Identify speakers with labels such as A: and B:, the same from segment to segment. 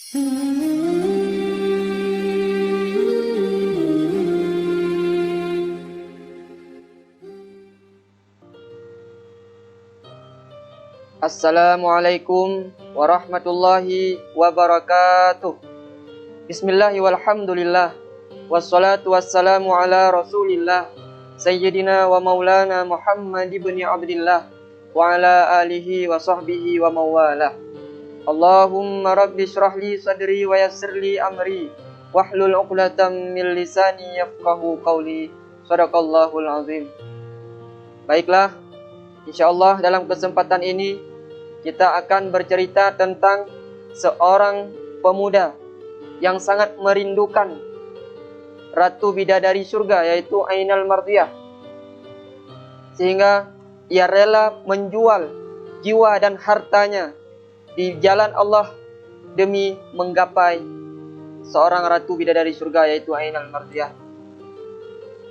A: Assalamualaikum warahmatullahi wabarakatuh. Bismillahi walhamdulillah. Wassalatu wassalamu ala rasulillah Sayyidina wa maulana Muhammad ibn Abdillah wa ala alihi wa sahbihi wa mawalah. Allahumma rabbi syrah li sadri wa yassir li amri wahlul 'uqdatam min lisani yafqahu qawli. Shadaqallahul azim. Baiklah, insyaallah dalam kesempatan ini kita akan bercerita tentang seorang pemuda yang sangat merindukan Ratu Bidadari Surga, yaitu Ainal Mardiyah, sehingga ia rela menjual jiwa dan hartanya di jalan Allah demi menggapai seorang Ratu Bidadari Surga, yaitu Ainal Mardiyah,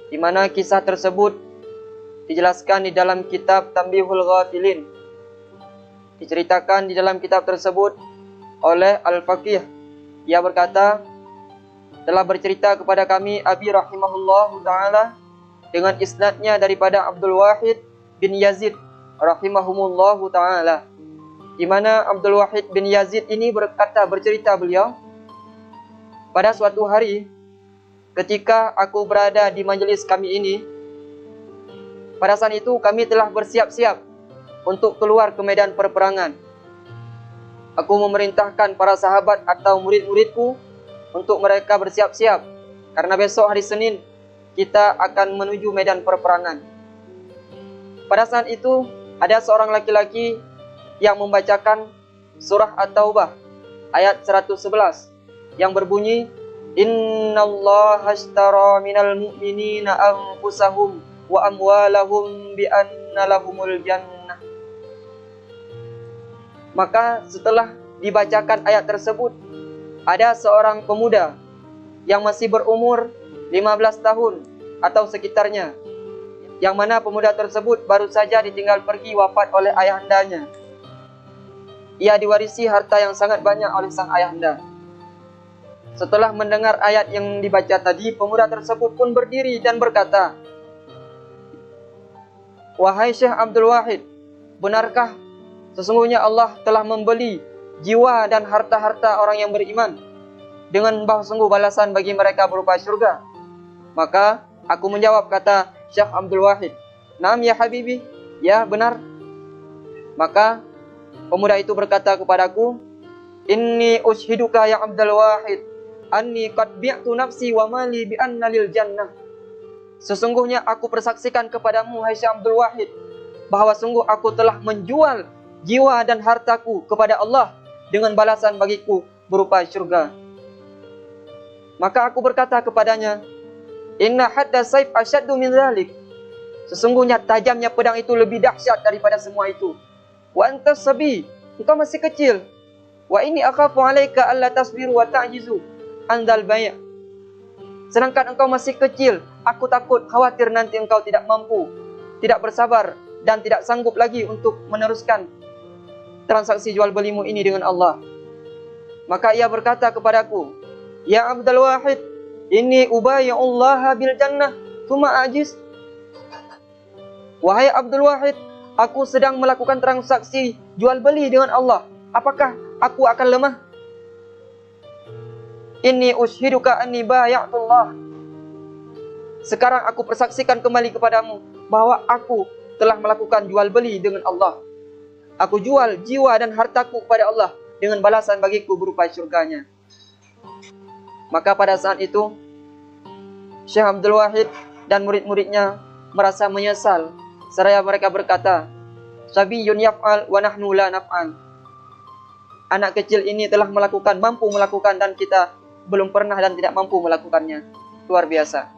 A: di mana kisah tersebut dijelaskan di dalam kitab Tanbihul Ghafilin. Diceritakan di dalam kitab tersebut oleh Al-Faqih. Ia berkata, telah bercerita kepada kami Abi rahimahullahu ta'ala dengan isnadnya daripada Abdul Wahid bin Yazid rahimahumullahu ta'ala, di mana Abdul Wahid bin Yazid ini bercerita beliau, pada suatu hari ketika aku berada di majelis kami ini, pada saat itu kami telah bersiap-siap untuk keluar ke medan perperangan. Aku memerintahkan para sahabat atau murid-muridku untuk mereka bersiap-siap, karena besok hari Senin kita akan menuju medan perperangan. Pada saat itu ada seorang laki-laki yang membacakan surah At-Taubah ayat 111 yang berbunyi, Innallaha ashtara minal mu'minina anfusahum wa amwalahum bi anna lahumul jannah. Maka setelah dibacakan ayat tersebut, ada seorang pemuda yang masih berumur 15 tahun atau sekitarnya, yang mana pemuda tersebut baru saja ditinggal pergi wafat oleh ayahandanya. Ia diwarisi harta yang sangat banyak oleh sang ayahanda. Setelah mendengar ayat yang dibaca tadi, pemuda tersebut pun berdiri dan berkata, Wahai Syekh Abdul Wahid, benarkah sesungguhnya Allah telah membeli jiwa dan harta-harta orang yang beriman dengan bahwa sungguh balasan bagi mereka berupa syurga? Maka aku menjawab, kata Syekh Abdul Wahid, Naam ya Habibi, ya benar. Maka pemuda itu berkata kepadaku, Inni ushiduka ya Abdul Wahid, anni qad bi'tu nafsi wa mali bi anna lil jannah. Sesungguhnya aku persaksikan kepadamu, hai Syekh Abdul Wahid, bahwa sungguh aku telah menjual jiwa dan hartaku kepada Allah dengan balasan bagiku berupa syurga. Maka aku berkata kepadanya, Inna hadda saif asyaddu min dzalik. Sesungguhnya tajamnya pedang itu lebih dahsyat daripada semua itu. Wa antas sabi, engkau masih kecil. Wa inni akhafu alaika alla tasbiru wa ta'jizu andal bay'. Sedangkan engkau masih kecil, aku takut khawatir nanti engkau tidak mampu, tidak bersabar dan tidak sanggup lagi untuk meneruskan transaksi jual belimu ini dengan Allah. Maka ia berkata kepadaku, Ya Abdul Wahid, inni ubayyi'ullaha bil jannah tsumma ajiz. Wahai Abdul Wahid, aku sedang melakukan transaksi jual beli dengan Allah. Apakah aku akan lemah? Inni ushiduka anni bay'atullah. Sekarang aku persaksikan kembali kepadamu bahwa aku telah melakukan jual beli dengan Allah. Aku jual jiwa dan hartaku kepada Allah dengan balasan bagiku berupa syurganya. Maka pada saat itu Syekh Abdul Wahid dan murid-muridnya merasa menyesal, seraya mereka berkata, Sabiyun yaf'al wa nahnu la naf'al. Anak kecil ini telah melakukan, mampu melakukan, dan kita belum pernah dan tidak mampu melakukannya. Luar biasa.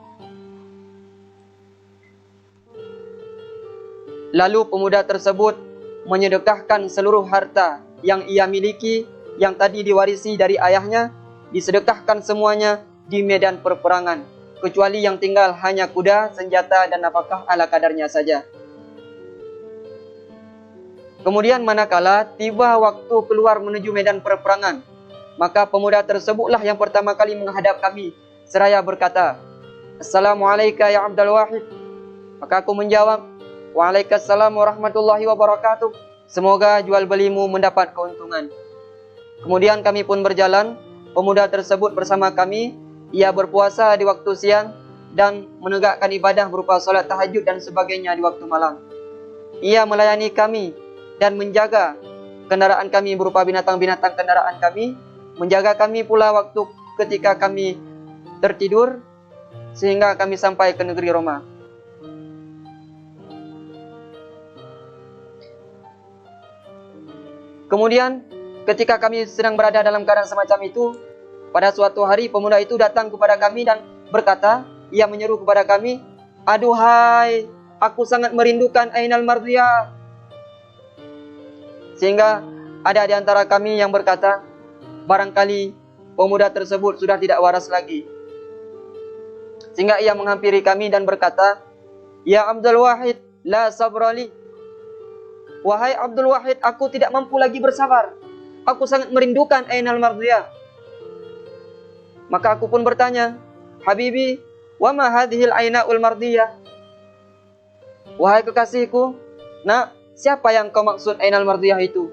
A: Lalu pemuda tersebut menyedekahkan seluruh harta yang ia miliki, yang tadi diwarisi dari ayahnya, disedekahkan semuanya di medan perperangan, kecuali yang tinggal hanya kuda, senjata, dan nafkah ala kadarnya saja. Kemudian manakala tiba waktu keluar menuju medan perperangan, Maka pemuda tersebutlah yang pertama kali menghadap kami seraya berkata, "Assalamualaikum ya Abdul Wahid." Maka aku menjawab, "Waalaikumsalam warahmatullahi wabarakatuh. Semoga jual belimu mendapat keuntungan." Kemudian kami pun berjalan. Pemuda tersebut bersama kami. Ia berpuasa di waktu siang dan menegakkan ibadah berupa salat tahajud dan sebagainya di waktu malam. Ia melayani kami dan menjaga kendaraan kami berupa binatang-binatang kendaraan kami, menjaga kami pula waktu ketika kami tertidur sehingga kami sampai ke negeri Roma. Kemudian ketika kami sedang berada dalam keadaan semacam itu, pada suatu hari pemuda itu datang kepada kami dan berkata, ia menyeru kepada kami, "Aduhai, aku sangat merindukan Ainal Mardiyah." Sehingga ada di antara kami yang berkata, barangkali pemuda tersebut sudah tidak waras lagi. Sehingga ia menghampiri kami dan berkata, "Ya Abdul Wahid, la sabrali." Wahai Abdul Wahid, aku tidak mampu lagi bersabar. Aku sangat merindukan Ainal Mardiyah. Maka aku pun bertanya, "Habibi, wa ma hadhil Ainaul Mardiyah?" Wahai kekasihku, nak, siapa yang kau maksud Ainal Mardiyah itu?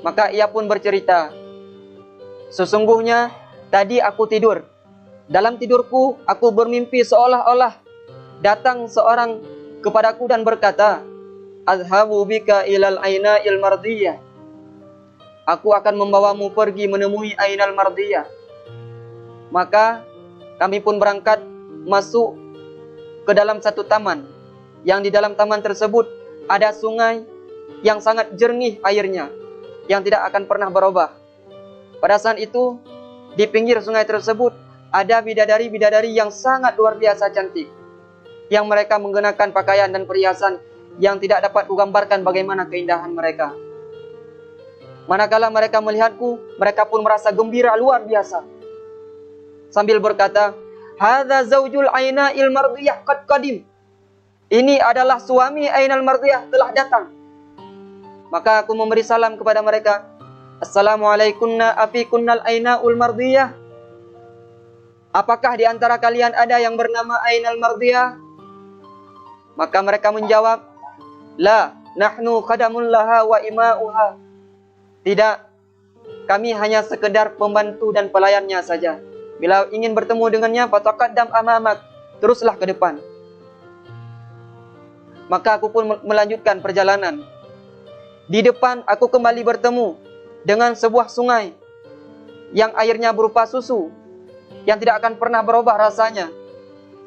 A: Maka ia pun bercerita, "Sesungguhnya tadi aku tidur. Dalam tidurku aku bermimpi seolah-olah datang seorang kepadaku dan berkata, 'Azhabu bika ilal Ainail Mardiyah.' Aku akan membawamu pergi menemui Ainal Mardiyah." Maka kami pun berangkat masuk ke dalam satu taman. Yang di dalam taman tersebut ada sungai yang sangat jernih airnya, yang tidak akan pernah berubah. Pada saat itu, di pinggir sungai tersebut ada bidadari-bidadari yang sangat luar biasa cantik, yang mereka menggunakan pakaian dan perhiasan yang tidak dapat kugambarkan bagaimana keindahan mereka. Manakala mereka melihatku, mereka pun merasa gembira luar biasa, sambil berkata, "Hadza zaujul Ainail Mardiyah qad qadim." Ini adalah suami Ainal Mardiyah telah datang. Maka aku memberi salam kepada mereka, "Assalamualaikumna afiikunnal Ainaul Mardiyah." Apakah di antara kalian ada yang bernama Ainal Mardiyah? Maka mereka menjawab, "La, nahnu khadamun laha wa ima'uha." Tidak, kami hanya sekedar pembantu dan pelayannya saja. Bila ingin bertemu dengannya, fataqaddam amamak, teruslah ke depan. Maka aku pun melanjutkan perjalanan. Di depan aku kembali bertemu dengan sebuah sungai yang airnya berupa susu, yang tidak akan pernah berubah rasanya.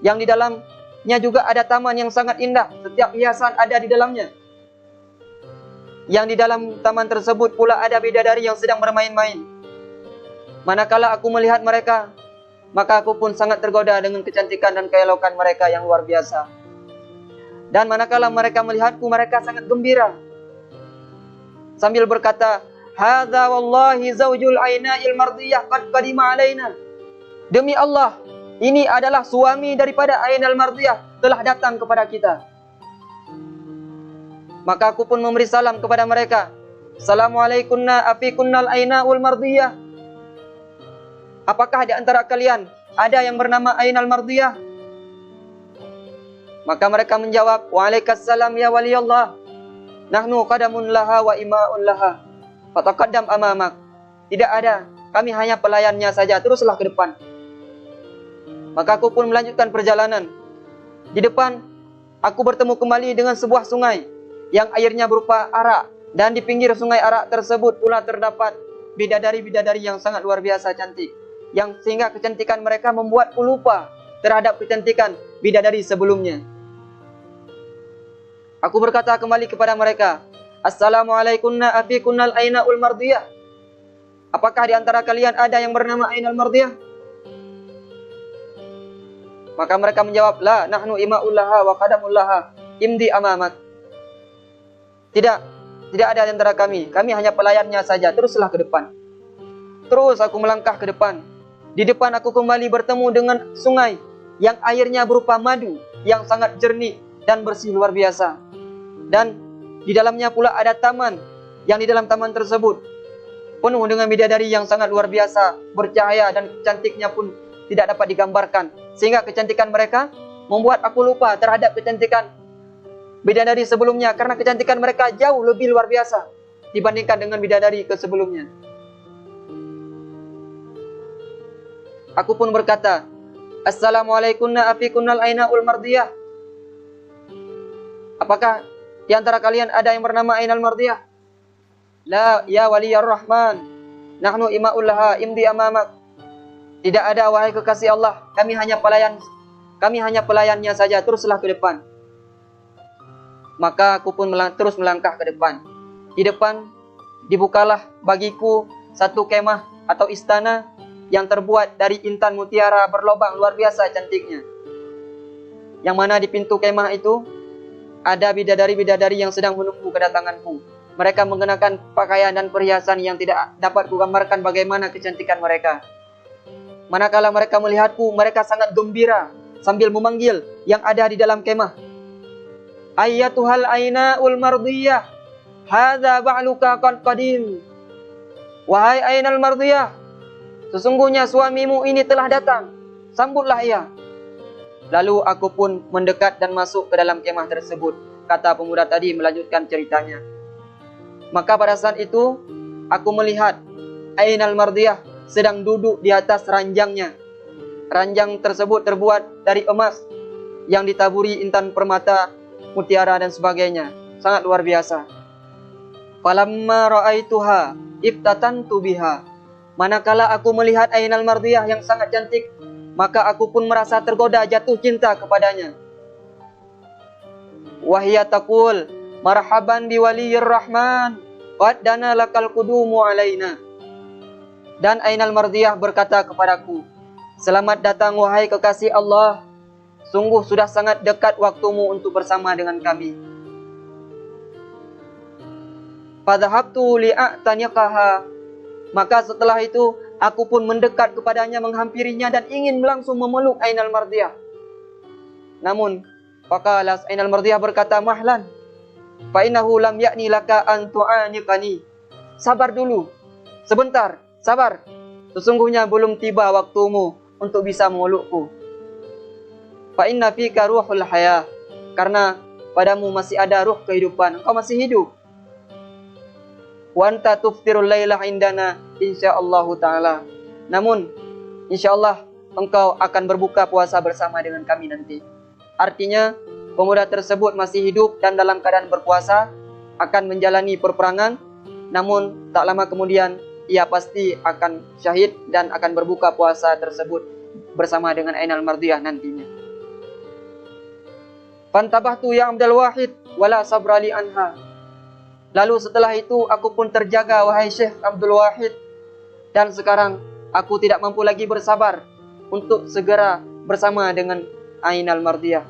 A: Yang di dalamnya juga ada taman yang sangat indah, setiap hiasan ada di dalamnya. Yang di dalam taman tersebut pula ada bidadari yang sedang bermain-main. Manakala aku melihat mereka, maka aku pun sangat tergoda dengan kecantikan dan keelokan mereka yang luar biasa. Dan manakala mereka melihatku, mereka sangat gembira, sambil berkata, "Hadza wallahi zaujul Ainail Mardiyah qad qadima alaina." Demi Allah, ini adalah suami daripada Ainal Mardiyah telah datang kepada kita. Maka aku pun memberi salam kepada mereka, "Assalamualaikumna afiikunnal Ainaul Mardiyah." Apakah di antara kalian ada yang bernama Ainal Mardiyah? Maka mereka menjawab, "Waalaikumsalam ya waliyallah. Nahnu qadamun laha wa ima'un laha. Fataqaddam amamak." Tidak ada, kami hanya pelayannya saja, teruslah ke depan. Maka aku pun melanjutkan perjalanan. Di depan, aku bertemu kembali dengan sebuah sungai yang airnya berupa arak. Dan di pinggir sungai arak tersebut pula terdapat bidadari-bidadari yang sangat luar biasa cantik, yang sehingga kecantikan mereka membuatku lupa terhadap kecantikan bidadari sebelumnya. Aku berkata kembali kepada mereka, "Assalamualaikumna afiikunnal Ainaul Mardiyah." Apakah di antara kalian ada yang bernama Ainal Mardiyah? Maka mereka menjawab, "La, nahnu ima'ullaha wa qadamullaha, imdi amamak." Tidak ada di antara kami hanya pelayannya saja, teruslah ke depan. Terus aku melangkah ke depan. Di depan aku kembali bertemu dengan sungai yang airnya berupa madu, yang sangat jernih dan bersih luar biasa. Dan di dalamnya pula ada taman, yang di dalam taman tersebut penuh dengan bidadari yang sangat luar biasa, bercahaya dan cantiknya pun tidak dapat digambarkan. Sehingga kecantikan mereka membuat aku lupa terhadap kecantikan bidadari sebelumnya, karena kecantikan mereka jauh lebih luar biasa dibandingkan dengan bidadari ke sebelumnya. Aku pun berkata, Assalamualaikumna afikunal aina'ul mardiyah. Apakah di antara kalian ada yang bernama Ainal Mardiyah? La ya waliyar rahman, nahnu ima'ul laha imdi amamak. Tidak ada, wahai kekasih Allah, kami hanya pelayannya saja, teruslah ke depan. Maka aku pun terus melangkah ke depan. Di depan dibukalah bagiku satu kemah atau istana yang terbuat dari intan mutiara berlobang luar biasa cantiknya. Yang mana di pintu kemah itu ada bidadari-bidadari yang sedang menunggu kedatanganku. Mereka mengenakan pakaian dan perhiasan yang tidak dapat kugambarkan bagaimana kecantikan mereka. Manakala mereka melihatku, mereka sangat gembira sambil memanggil yang ada di dalam kemah. Ayyatuhal aina'ul mardiyah, hadza ba'luka qad qadim. Wahai Ainal Mardiyah, sesungguhnya suamimu ini telah datang, sambutlah ia. Lalu aku pun mendekat dan masuk ke dalam kemah tersebut. Kata pemuda tadi melanjutkan ceritanya. Maka pada saat itu aku melihat Ainal Mardiyah sedang duduk di atas ranjangnya. Ranjang tersebut terbuat dari emas yang ditaburi intan permata, mutiara dan sebagainya. Sangat luar biasa. Falamma ra'aituha ibtatantu biha. Manakala aku melihat Ainal Mardiyah yang sangat cantik, maka aku pun merasa tergoda jatuh cinta kepadanya. Wahia taqul marhaban biwaliyir rahman qad dana lakal qudumu alaina. Dan Ainal Mardiyah berkata kepadaku, selamat datang wahai kekasih Allah, sungguh sudah sangat dekat waktumu untuk bersama dengan kami. Fadhahabtu li'ataniqaha. Maka setelah itu aku pun mendekat kepadanya, menghampirinya dan ingin langsung memeluk Ainal Mardiyah. Namun faqala Ainal Mardiyah berkata, mahlan fa innahu lam ya'ni laka an tu'aniqani. Sabar dulu, sebentar, sabar. Sesungguhnya belum tiba waktumu untuk bisa memelukku. Fa inna fika ruhul hayah. Karena padamu masih ada ruh kehidupan, engkau masih hidup. Wa anta tuftirul lailah indana insyaallah taala. Namun insyaallah engkau akan berbuka puasa bersama dengan kami nanti. Artinya pemuda tersebut masih hidup dan dalam keadaan berpuasa, akan menjalani peperangan, namun tak lama kemudian ia pasti akan syahid dan akan berbuka puasa tersebut bersama dengan Ainal Mardiyah nantinya. Fantabahtu ya Abdul Wahid wala sabrali anha. Lalu setelah itu aku pun terjaga wahai Syekh Abdul Wahid, dan sekarang aku tidak mampu lagi bersabar untuk segera bersama dengan Ainal Mardiyah.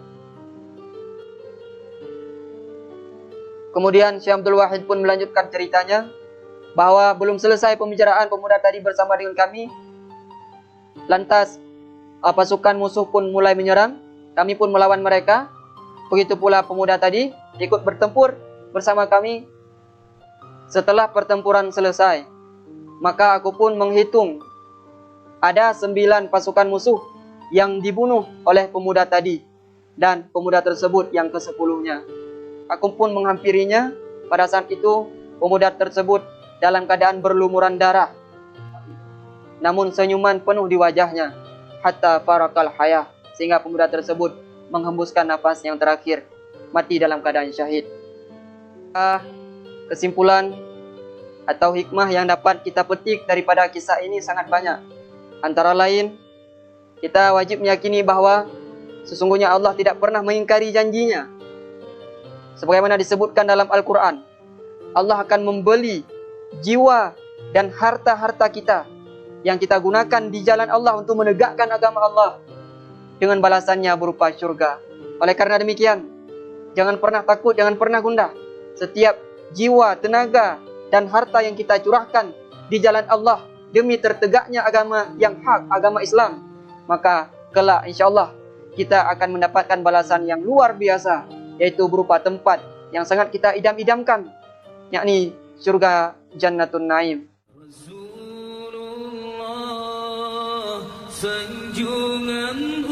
A: Kemudian Syekh Abdul Wahid pun melanjutkan ceritanya bahwa belum selesai pembicaraan pemuda tadi bersama dengan kami, lantas pasukan musuh pun mulai menyerang. Kami pun melawan mereka. Begitu pula pemuda tadi ikut bertempur bersama kami. Setelah pertempuran selesai, maka aku pun menghitung ada 9 pasukan musuh yang dibunuh oleh pemuda tadi, dan pemuda tersebut yang ke-10-nya. Aku pun menghampirinya. Pada saat itu pemuda tersebut dalam keadaan berlumuran darah, namun senyuman penuh di wajahnya. Hatta farakal hayah, sehingga pemuda tersebut menghembuskan nafas yang terakhir, mati dalam keadaan syahid. Kesimpulan atau hikmah yang dapat kita petik daripada kisah ini sangat banyak. Antara lain, kita wajib meyakini bahwa sesungguhnya Allah tidak pernah mengingkari janjinya. Sebagaimana disebutkan dalam Al-Quran, Allah akan membeli jiwa dan harta-harta kita yang kita gunakan di jalan Allah untuk menegakkan agama Allah dengan balasannya berupa syurga. Oleh karena demikian, jangan pernah takut, jangan pernah gundah. Setiap jiwa, tenaga, dan harta yang kita curahkan di jalan Allah demi tertegaknya agama yang hak, agama Islam, maka kelak insyaAllah kita akan mendapatkan balasan yang luar biasa, yaitu berupa tempat yang sangat kita idam-idamkan, yakni surga Jannatun Naim.
B: Sanjungan